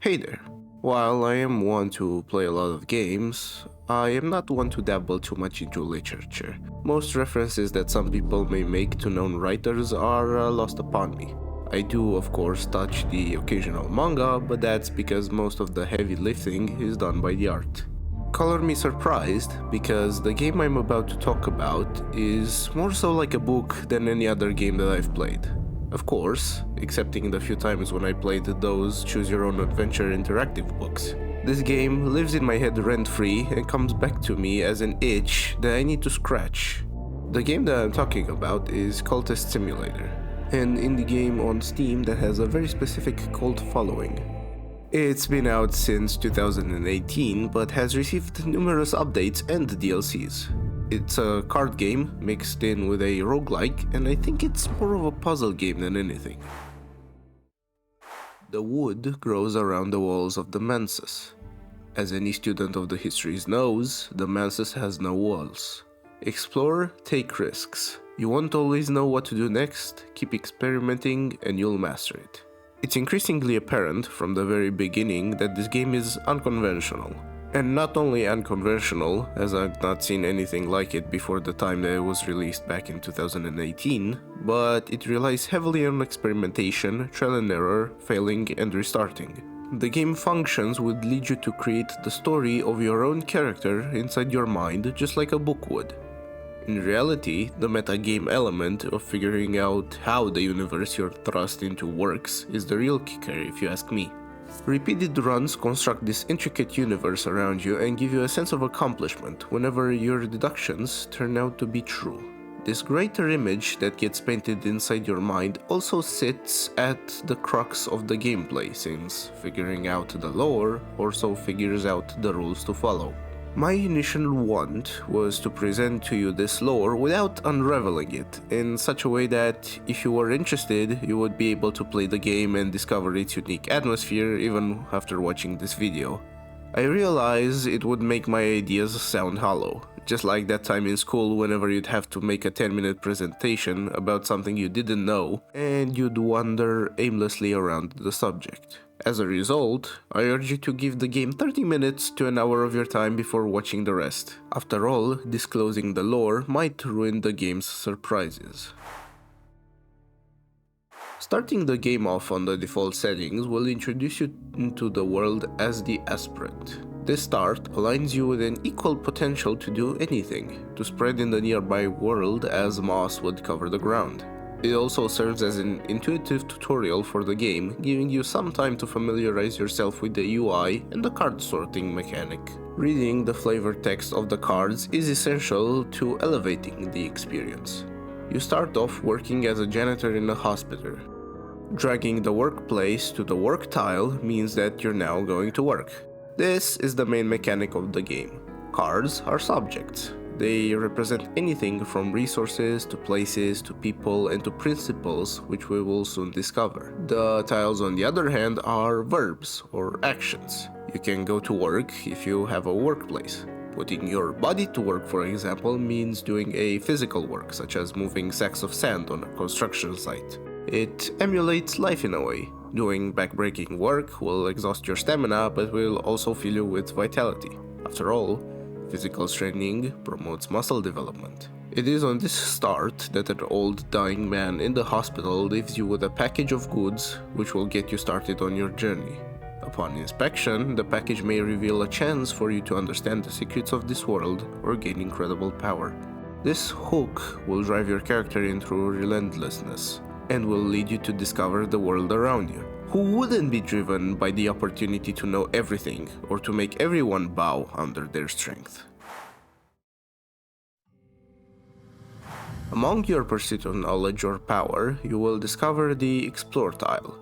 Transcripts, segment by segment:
Hey there. While I am one to play a lot of games, I am not one to dabble too much into literature. Most references that some people may make to known writers are lost upon me. I do, of course, touch the occasional manga, but that's because most of the heavy lifting is done by the art. Color me surprised, because the game I'm about to talk about is more so like a book than any other game that I've played. Of course, excepting the few times when I played those Choose Your Own Adventure interactive books. This game lives in my head rent-free and comes back to me as an itch that I need to scratch. The game that I'm talking about is Cultist Simulator, an indie game on Steam that has a very specific cult following. It's been out since 2018, but has received numerous updates and DLCs. It's a card game mixed in with a roguelike, and I think it's more of a puzzle game than anything. The wood grows around the walls of the mansus. As any student of the histories knows, the mansus has no walls. Explore, take risks. You won't always know what to do next, keep experimenting, and you'll master it. It's increasingly apparent from the very beginning that this game is unconventional. And not only unconventional, as I've not seen anything like it before the time that it was released back in 2018, but it relies heavily on experimentation, trial and error, failing and restarting. The game functions would lead you to create the story of your own character inside your mind, just like a book would. In reality, the metagame element of figuring out how the universe you're thrust into works is the real kicker, if you ask me. Repeated runs construct this intricate universe around you and give you a sense of accomplishment whenever your deductions turn out to be true. This greater image that gets painted inside your mind also sits at the crux of the gameplay, since figuring out the lore also figures out the rules to follow. My initial want was to present to you this lore without unraveling it, in such a way that if you were interested, you would be able to play the game and discover its unique atmosphere even after watching this video. I realize it would make my ideas sound hollow, just like that time in school whenever you'd have to make a 10-minute presentation about something you didn't know, and you'd wander aimlessly around the subject. As a result, I urge you to give the game 30 minutes to an hour of your time before watching the rest. After all, disclosing the lore might ruin the game's surprises. Starting the game off on the default settings will introduce you into the world as the aspirant. This start aligns you with an equal potential to do anything, to spread in the nearby world as moss would cover the ground. It also serves as an intuitive tutorial for the game, giving you some time to familiarize yourself with the UI and the card sorting mechanic. Reading the flavor text of the cards is essential to elevating the experience. You start off working as a janitor in a hospital. Dragging the workplace to the work tile means that you're now going to work. This is the main mechanic of the game. Cards are subjects. They represent anything from resources to places to people and to principles, which we will soon discover. The tiles, on the other hand, are verbs or actions. You can go to work if you have a workplace. Putting your body to work, for example, means doing a physical work, such as moving sacks of sand on a construction site. It emulates life in a way. Doing backbreaking work will exhaust your stamina, but will also fill you with vitality. After all, physical training promotes muscle development. It is on this start that an old dying man in the hospital leaves you with a package of goods which will get you started on your journey. Upon inspection, the package may reveal a chance for you to understand the secrets of this world or gain incredible power. This hook will drive your character in through relentlessness and will lead you to discover the world around you. Who wouldn't be driven by the opportunity to know everything or to make everyone bow under their strength? Among your pursuit of knowledge or power, you will discover the Explore tile.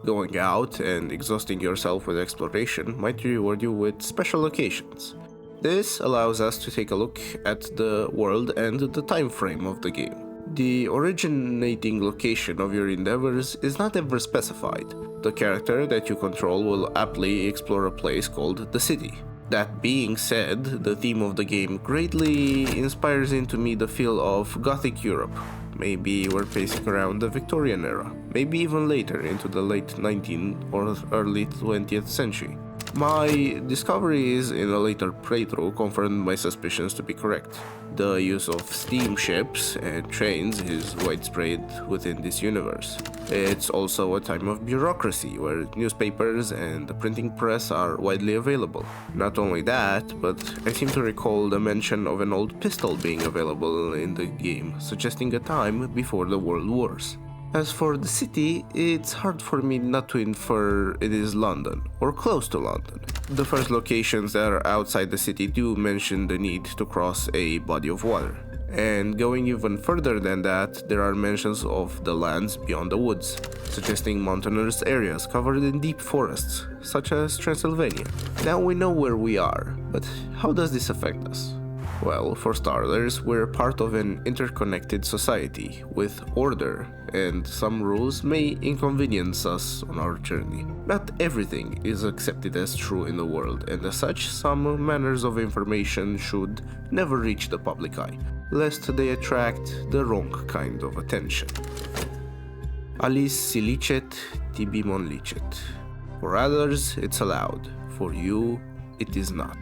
Going out and exhausting yourself with exploration might reward you with special occasions. This allows us to take a look at the world and the time frame of the game. The originating location of your endeavors is not ever specified. The character that you control will aptly explore a place called the city. That being said, the theme of the game greatly inspires into me the feel of Gothic Europe. Maybe we're pacing around the Victorian era, maybe even later into the late 19th or early 20th century. My discoveries in a later playthrough confirmed my suspicions to be correct. The use of steamships and trains is widespread within this universe. It's also a time of bureaucracy where newspapers and the printing press are widely available. Not only that, but I seem to recall the mention of an old pistol being available in the game, suggesting a time before the World Wars. As for the city, it's hard for me not to infer it is London, or close to London. The first locations that are outside the city do mention the need to cross a body of water. And going even further than that, there are mentions of the lands beyond the woods, suggesting mountainous areas covered in deep forests, such as Transylvania. Now we know where we are, but how does this affect us? Well, for starters, we're part of an interconnected society with order, and some rules may inconvenience us on our journey. Not everything is accepted as true in the world, and as such, some manners of information should never reach the public eye, lest they attract the wrong kind of attention. Alice si licet, tibi non licet. For others, it's allowed. For you, it is not.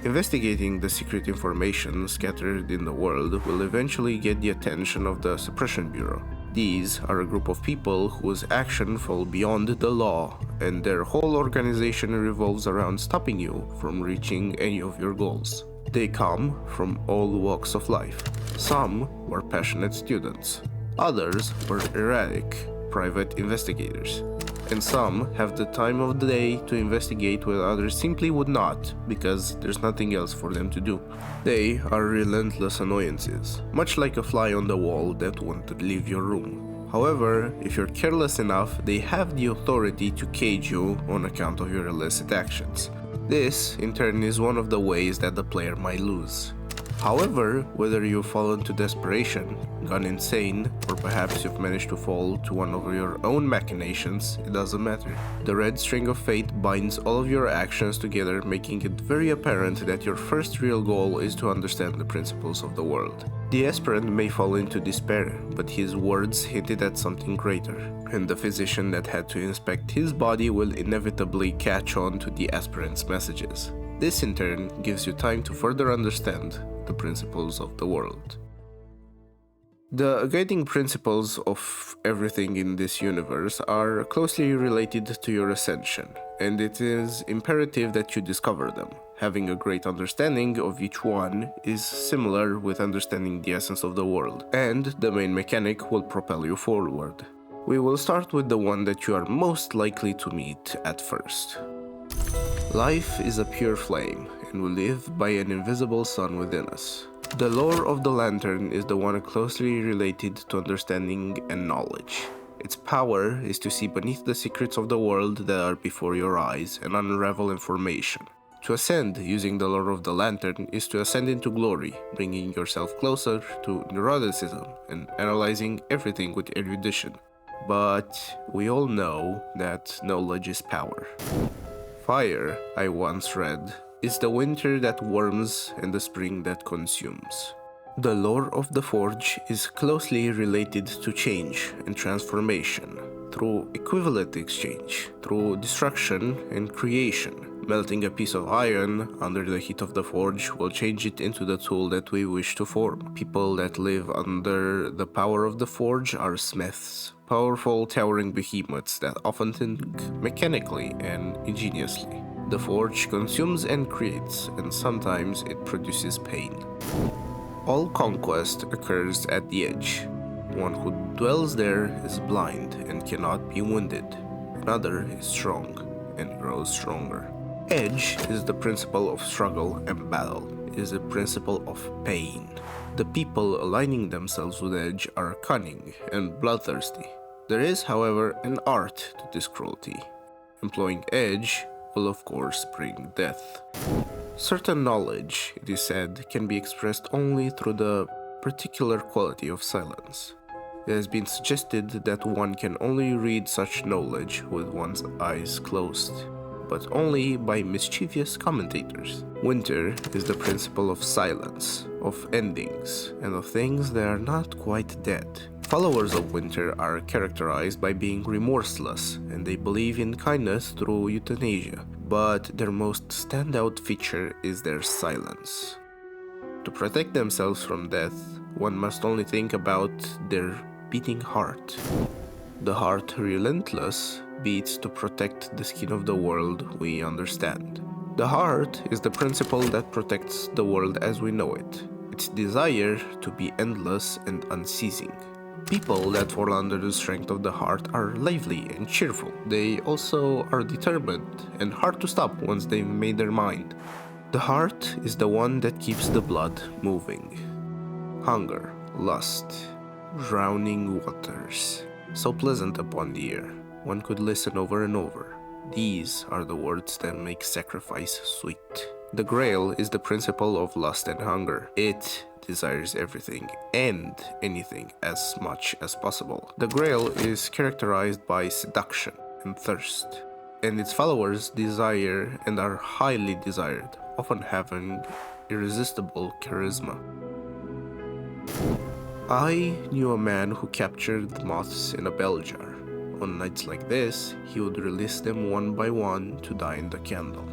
Investigating the secret information scattered in the world will eventually get the attention of the Suppression Bureau. These are a group of people whose action fall beyond the law, and their whole organization revolves around stopping you from reaching any of your goals. They come from all walks of life. Some were passionate students, others were erratic private investigators, and some have the time of the day to investigate while others simply would not, because there's nothing else for them to do. They are relentless annoyances, much like a fly on the wall that won't leave your room. However, if you're careless enough, they have the authority to cage you on account of your illicit actions. This, in turn, is one of the ways that the player might lose. However, whether you fall into desperation, gone insane, or perhaps you've managed to fall to one of your own machinations, it doesn't matter. The red string of fate binds all of your actions together, making it very apparent that your first real goal is to understand the principles of the world. The aspirant may fall into despair, but his words hinted at something greater, and the physician that had to inspect his body will inevitably catch on to the aspirant's messages. This in turn gives you time to further understand the principles of the world. The guiding principles of everything in this universe are closely related to your ascension, and it is imperative that you discover them. Having a great understanding of each one is similar with understanding the essence of the world, and the main mechanic will propel you forward. We will start with the one that you are most likely to meet at first. Life is a pure flame, and we live by an invisible sun within us. The lore of the lantern is the one closely related to understanding and knowledge. Its power is to see beneath the secrets of the world that are before your eyes and unravel information. To ascend using the lore of the lantern is to ascend into glory, bringing yourself closer to neuroticism and analyzing everything with erudition. But we all know that knowledge is power. Fire, I once read, is the winter that warms and the spring that consumes. The lore of the Forge is closely related to change and transformation, through equivalent exchange, through destruction and creation. Melting a piece of iron under the heat of the forge will change it into the tool that we wish to form. People that live under the power of the forge are smiths, powerful, towering behemoths that often think mechanically and ingeniously. The forge consumes and creates, and sometimes it produces pain. All conquest occurs at the edge. One who dwells there is blind and cannot be wounded. Another is strong and grows stronger. Edge is the principle of struggle and battle. It is the principle of pain. The people aligning themselves with Edge are cunning and bloodthirsty. There is, however, an art to this cruelty. Employing Edge will of course bring death. Certain knowledge, it is said, can be expressed only through the particular quality of silence. It has been suggested that one can only read such knowledge with one's eyes closed. but only by mischievous commentators. Winter is the principle of silence, of endings, and of things that are not quite dead. Followers of Winter are characterized by being remorseless, and they believe in kindness through euthanasia, but their most standout feature is their silence. To protect themselves from death, one must only think about their beating heart. The heart, relentless, beats to protect the skin of the world we understand. The heart is the principle that protects the world as we know it, its desire to be endless and unceasing. People that fall under the strength of the heart are lively and cheerful. They also are determined and hard to stop once they've made their mind. The heart is the one that keeps the blood moving. Hunger, lust, drowning waters, so pleasant upon the ear, one could listen over and over. These are the words that make sacrifice sweet. The Grail is the principle of lust and hunger. It desires everything and anything as much as possible. The Grail is characterized by seduction and thirst, and its followers desire and are highly desired, often having irresistible charisma. I knew a man who captured moths in a bell jar. On nights like this, he would release them one by one to die in the candle.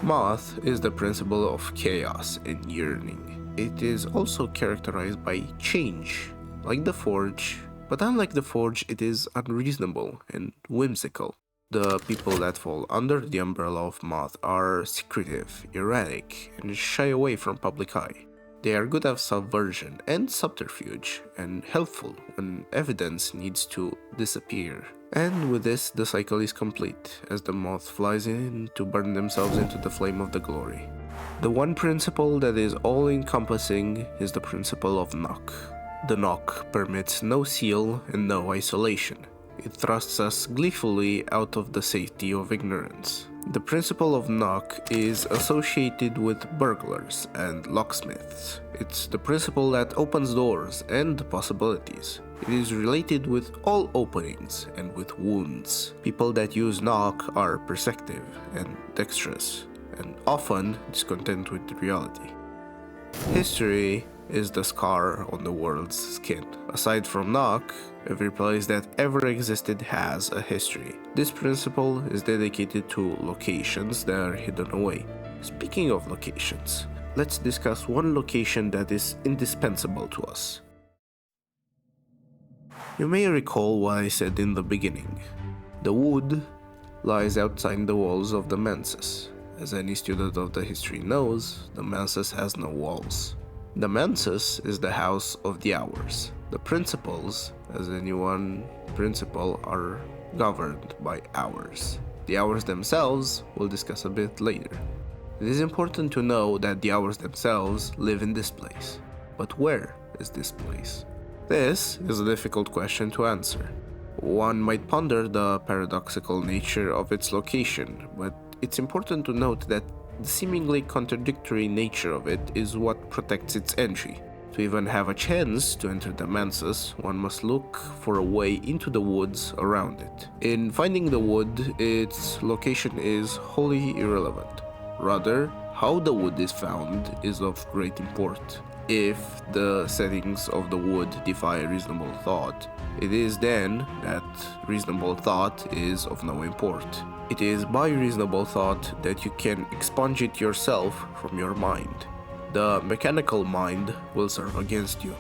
Moth is the principle of chaos and yearning. It is also characterized by change, like the Forge, but unlike the Forge, it is unreasonable and whimsical. The people that fall under the umbrella of Moth are secretive, erratic, and shy away from public eye. They are good at subversion and subterfuge, and helpful when evidence needs to disappear. And with this, the cycle is complete, as the moth flies in to burn themselves into the flame of the glory. The one principle that is all-encompassing is the principle of knock. The knock permits no seal and no isolation. It thrusts us gleefully out of the safety of ignorance. The principle of knock is associated with burglars and locksmiths. It's the principle that opens doors and possibilities. It is related with all openings and with wounds. People that use knock are perceptive and dexterous, and often discontent with reality. History is the scar on the world's skin. Aside from knock, every place that ever existed has a history. This principle is dedicated to locations that are hidden away. Speaking of locations, let's discuss one location that is indispensable to us. You may recall what I said in the beginning. The wood lies outside the walls of the mansus. As any student of the history knows, the mansus has no walls. The mansus is the house of the hours. The principles, as any one principle, are governed by hours. The hours themselves we'll discuss a bit later. It is important to know that the hours themselves live in this place. But where is this place? This is a difficult question to answer. One might ponder the paradoxical nature of its location, but it's important to note that the seemingly contradictory nature of it is what protects its entry. To even have a chance to enter the mansus, one must look for a way into the woods around it. In finding the wood, its location is wholly irrelevant. Rather, how the wood is found is of great import. If the settings of the wood defy reasonable thought, it is then that reasonable thought is of no import. It is by reasonable thought that you can expunge it yourself from your mind. The mechanical mind will serve against you.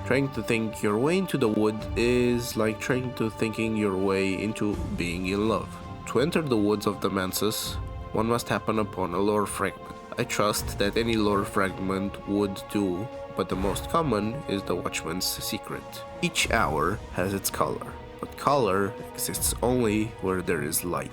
Trying to think your way into the wood is like trying to thinking your way into being in love. To enter the woods of the mansus, one must happen upon a lore fragment. I trust that any lore fragment would do, but the most common is the Watchman's Secret. Each hour has its color, but color exists only where there is light.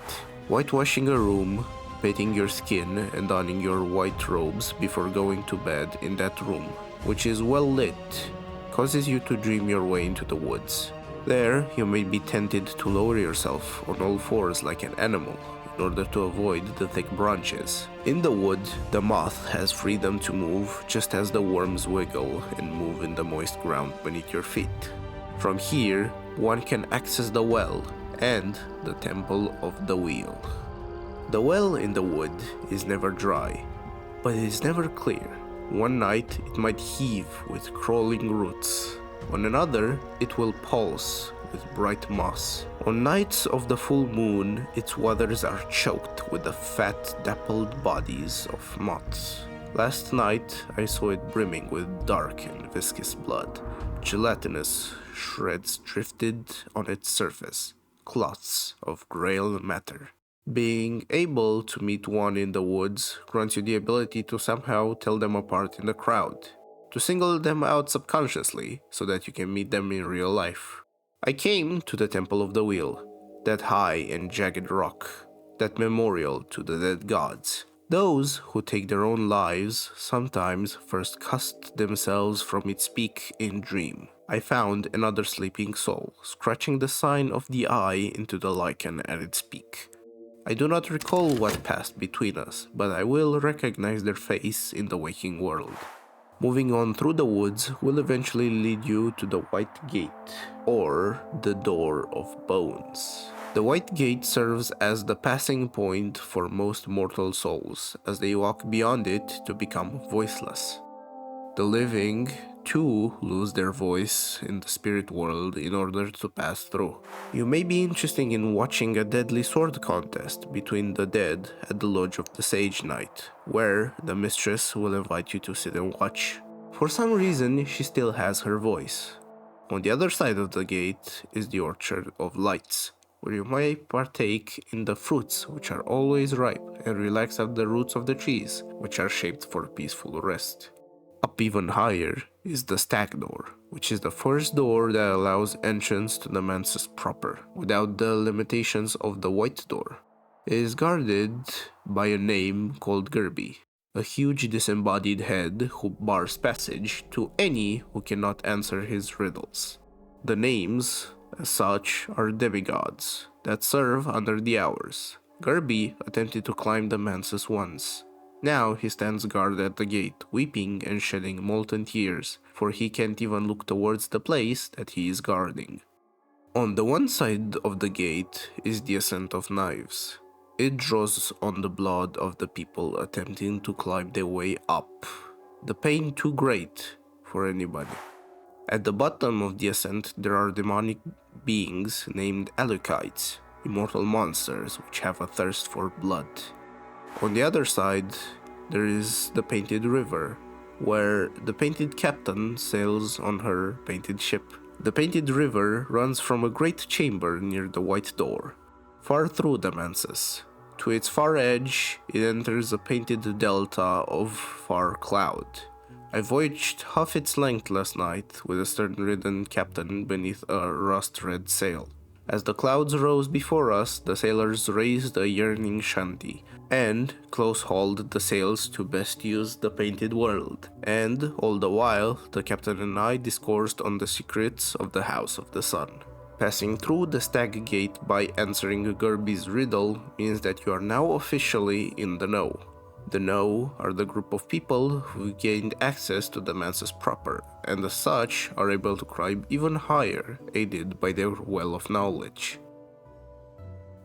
Whitewashing a room, bathing your skin and donning your white robes before going to bed in that room, which is well lit, causes you to dream your way into the woods. There, you may be tempted to lower yourself on all fours like an animal, in order to avoid the thick branches. In the wood, the moth has freedom to move just as the worms wiggle and move in the moist ground beneath your feet. From here, one can access the well and the Temple of the Wheel. The well in the wood is never dry, but it is never clear. One night it might heave with crawling roots. On another, it will pulse with bright moss. On nights of the full moon, its waters are choked with the fat, dappled bodies of moths. Last night, I saw it brimming with dark and viscous blood. Gelatinous shreds drifted on its surface, clots of grail matter. Being able to meet one in the woods grants you the ability to somehow tell them apart in the crowd, to single them out subconsciously so that you can meet them in real life. I came to the Temple of the Wheel, that high and jagged rock, that memorial to the dead gods. Those who take their own lives sometimes first cast themselves from its peak in dream. I found another sleeping soul, scratching the sign of the eye into the lichen at its peak. I do not recall what passed between us, but I will recognize their face in the waking world. Moving on through the woods will eventually lead you to the White Gate, or the Door of Bones. The White Gate serves as the passing point for most mortal souls, as they walk beyond it to become voiceless. The living, too, lose their voice in the spirit world in order to pass through. You may be interested in watching a deadly sword contest between the dead at the Lodge of the Sage Knight, where the mistress will invite you to sit and watch. For some reason, she still has her voice. On the other side of the gate is the Orchard of Lights, where you may partake in the fruits which are always ripe and relax at the roots of the trees, which are shaped for peaceful rest. Up even higher is the Stag Door, which is the first door that allows entrance to the mansus proper, without the limitations of the White Door. It is guarded by a name called Gerby, a huge disembodied head who bars passage to any who cannot answer his riddles. The names, as such, are demigods that serve under the hours. Gerby attempted to climb the mansus once. Now he stands guard at the gate, weeping and shedding molten tears, for he can't even look towards the place that he is guarding. On the one side of the gate is the Ascent of Knives. It draws on the blood of the people attempting to climb their way up, the pain too great for anybody. At the bottom of the ascent there are demonic beings named Alukites, immortal monsters which have a thirst for blood. On the other side, there is the Painted River, where the painted captain sails on her painted ship. The Painted River runs from a great chamber near the White Door, far through the mansus. To its far edge, it enters a painted delta of far cloud. I voyaged half its length last night with a stern-ridden captain beneath a rust-red sail. As the clouds rose before us, the sailors raised a yearning shanty, and close-hauled the sails to best use the painted world. And, all the while, the captain and I discoursed on the secrets of the House of the Sun. Passing through the Stag Gate by answering Gerby's riddle means that you are now officially in the know. The know are the group of people who gained access to the mansus proper, and as such are able to climb even higher, aided by their well of knowledge.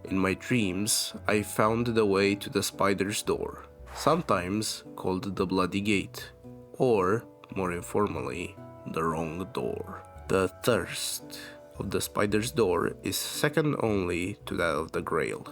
In my dreams, I found the way to the Spider's Door, sometimes called the Bloody Gate, or, more informally, the Wrong Door. The thirst of the Spider's Door is second only to that of the Grail,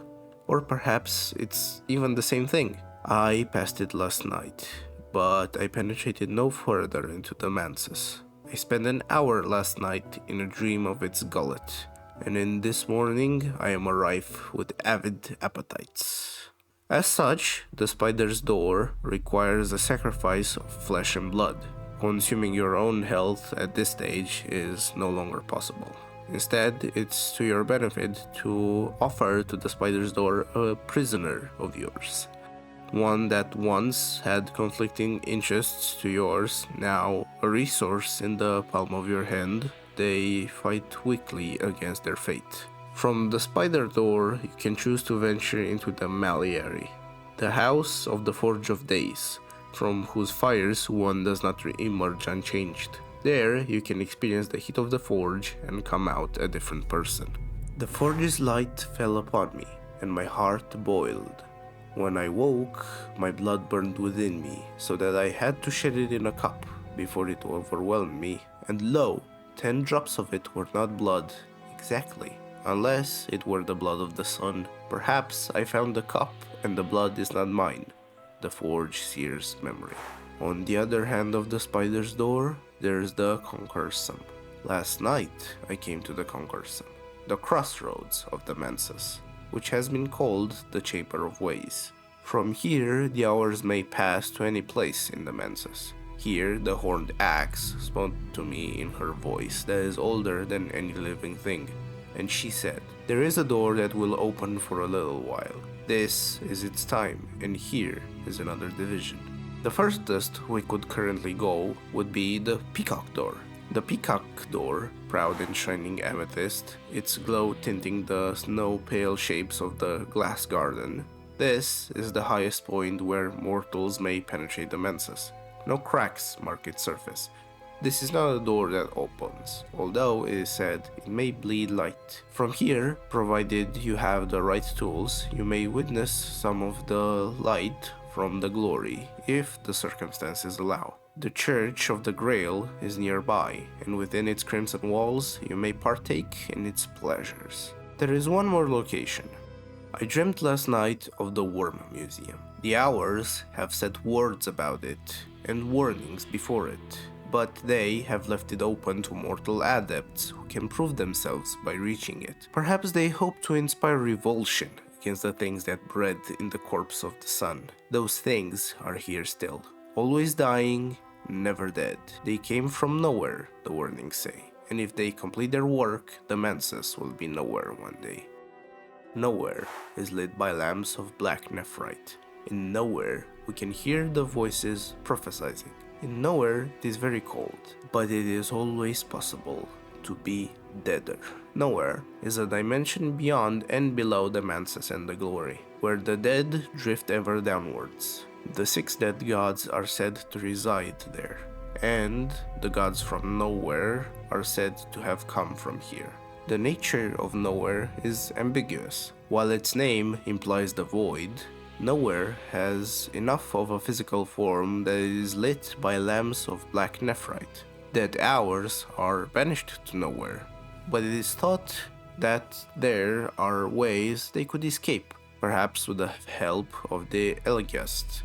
or perhaps it's even the same thing. I passed it last night, but I penetrated no further into the mansus. I spent an hour last night in a dream of its gullet, and in this morning I am rife with avid appetites. As such, the Spider's Door requires a sacrifice of flesh and blood. Consuming your own health at this stage is no longer possible. Instead, it's to your benefit to offer to the Spider's Door a prisoner of yours. One that once had conflicting interests to yours, now a resource in the palm of your hand, they fight weakly against their fate. From the Spider Door, you can choose to venture into the Malleary, the house of the Forge of Days, from whose fires one does not emerge unchanged. There, you can experience the heat of the forge and come out a different person. The forge's light fell upon me, and my heart boiled. When I woke, my blood burned within me, so that I had to shed it in a cup before it overwhelmed me, and lo, 10 drops of it were not blood, exactly, unless it were the blood of the sun. Perhaps I found the cup, and the blood is not mine, the Forge Seer's memory. On the other hand of the spider's door, there is the Concursum. Last night, I came to the Concursum, the crossroads of the mansus, which has been called the Chamber of Ways. From here, the hours may pass to any place in the mansus. Here, the horned axe spoke to me in her voice that is older than any living thing, and she said, "There is a door that will open for a little while. This is its time, and here is another division." The furthest we could currently go would be the Peacock Door. The Peacock Door, proud and shining amethyst, its glow tinting the snow-pale shapes of the glass garden. This is the highest point where mortals may penetrate the mansus. No cracks mark its surface. This is not a door that opens, although it is said it may bleed light. From here, provided you have the right tools, you may witness some of the light from the glory, if the circumstances allow. The Church of the Grail is nearby, and within its crimson walls you may partake in its pleasures. There is one more location. I dreamt last night of the Worm Museum. The hours have said words about it, and warnings before it, but they have left it open to mortal adepts who can prove themselves by reaching it. Perhaps they hope to inspire revulsion against the things that bred in the corpse of the sun. Those things are here still, always dying, never dead. They came from nowhere, the warnings say, and if they complete their work, the mansus will be nowhere one day. Nowhere is lit by lamps of black nephrite. In nowhere we can hear the voices prophesizing. In nowhere it is very cold, but it is always possible to be deader. Nowhere is a dimension beyond and below the mansus and the glory, where the dead drift ever downwards. The 6 dead gods are said to reside there, and the gods from nowhere are said to have come from here. The nature of nowhere is ambiguous. While its name implies the void, nowhere has enough of a physical form that it is lit by lamps of black nephrite. Dead hours are banished to nowhere, but it is thought that there are ways they could escape, perhaps with the help of the Elegiast,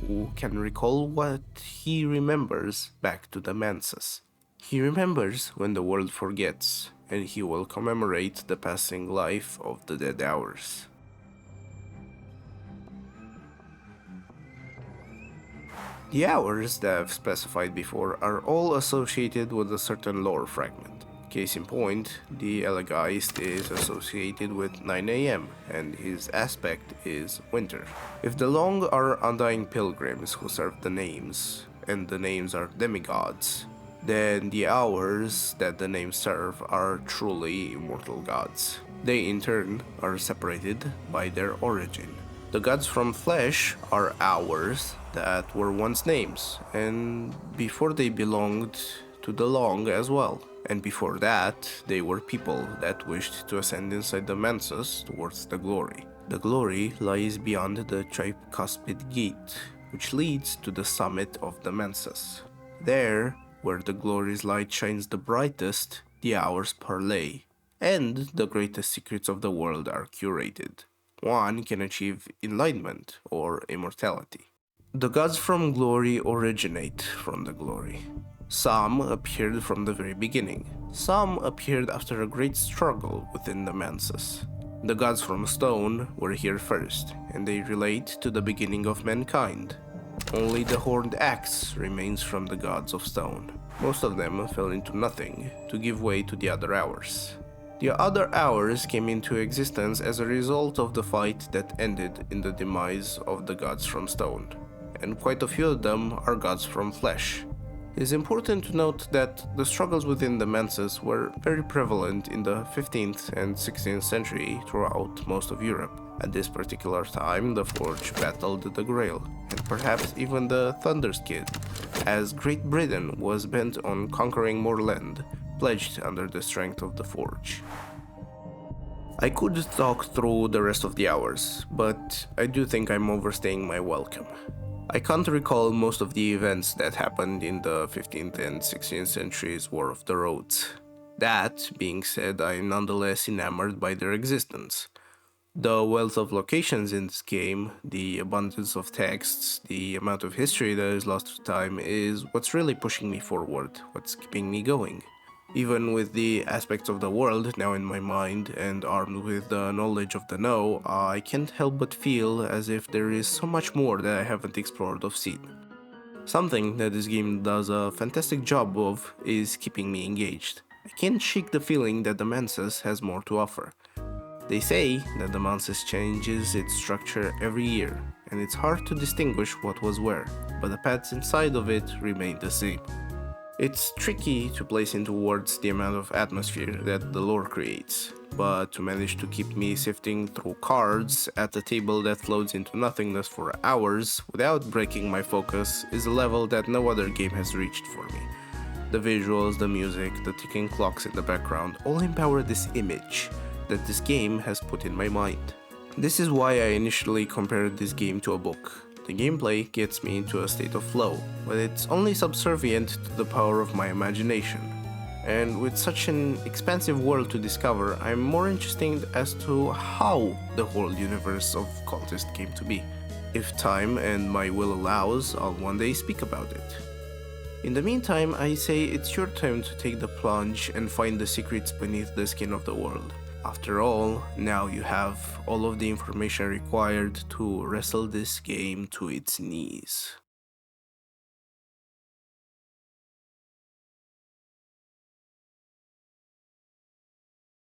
who can recall what he remembers back to the mansus. He remembers when the world forgets, and he will commemorate the passing life of the dead hours. The hours that I've specified before are all associated with a certain lore fragment. Case in point, the Elegiast is associated with 9 AM, and his aspect is winter. If the long are undying pilgrims who serve the names, and the names are demigods, then the hours that the names serve are truly immortal gods. They in turn are separated by their origin. The gods from flesh are hours that were once names, and before they belonged to the long as well. And before that, they were people that wished to ascend inside the mansus towards the glory. The glory lies beyond the tricuspid gate, which leads to the summit of the mansus. There, where the glory's light shines the brightest, the hours parlay, and the greatest secrets of the world are curated. One can achieve enlightenment or immortality. The gods from glory originate from the glory. Some appeared from the very beginning. Some appeared after a great struggle within the mansus. The gods from stone were here first, and they relate to the beginning of mankind. Only the horned axe remains from the gods of stone. Most of them fell into nothing to give way to the other hours. The other hours came into existence as a result of the fight that ended in the demise of the gods from stone, and quite a few of them are gods from flesh. It is important to note that the struggles within the mansus were very prevalent in the 15th and 16th century throughout most of Europe. At this particular time, the Forge battled the Grail, and perhaps even the Thunderskid, as Great Britain was bent on conquering more land, pledged under the strength of the Forge. I could talk through the rest of the hours, but I do think I'm overstaying my welcome. I can't recall most of the events that happened in the 15th and 16th centuries War of the Rhodes. That being said, I'm nonetheless enamored by their existence. The wealth of locations in this game, the abundance of texts, the amount of history that is lost to time is what's really pushing me forward, what's keeping me going. Even with the aspects of the world now in my mind and armed with the knowledge of the know, I can't help but feel as if there is so much more that I haven't explored or seen. Something that this game does a fantastic job of is keeping me engaged. I can't shake the feeling that the mansus has more to offer. They say that the mansus changes its structure every year, and it's hard to distinguish what was where, but the paths inside of it remain the same. It's tricky to place into words the amount of atmosphere that the lore creates, but to manage to keep me sifting through cards at a table that floats into nothingness for hours without breaking my focus is a level that no other game has reached for me. The visuals, the music, the ticking clocks in the background all empower this image that this game has put in my mind. This is why I initially compared this game to a book. The gameplay gets me into a state of flow, but it's only subservient to the power of my imagination. And with such an expansive world to discover, I'm more interested as to how the whole universe of Cultist came to be. If time and my will allows, I'll one day speak about it. In the meantime, I say it's your time to take the plunge and find the secrets beneath the skin of the world. After all, now you have all of the information required to wrestle this game to its knees.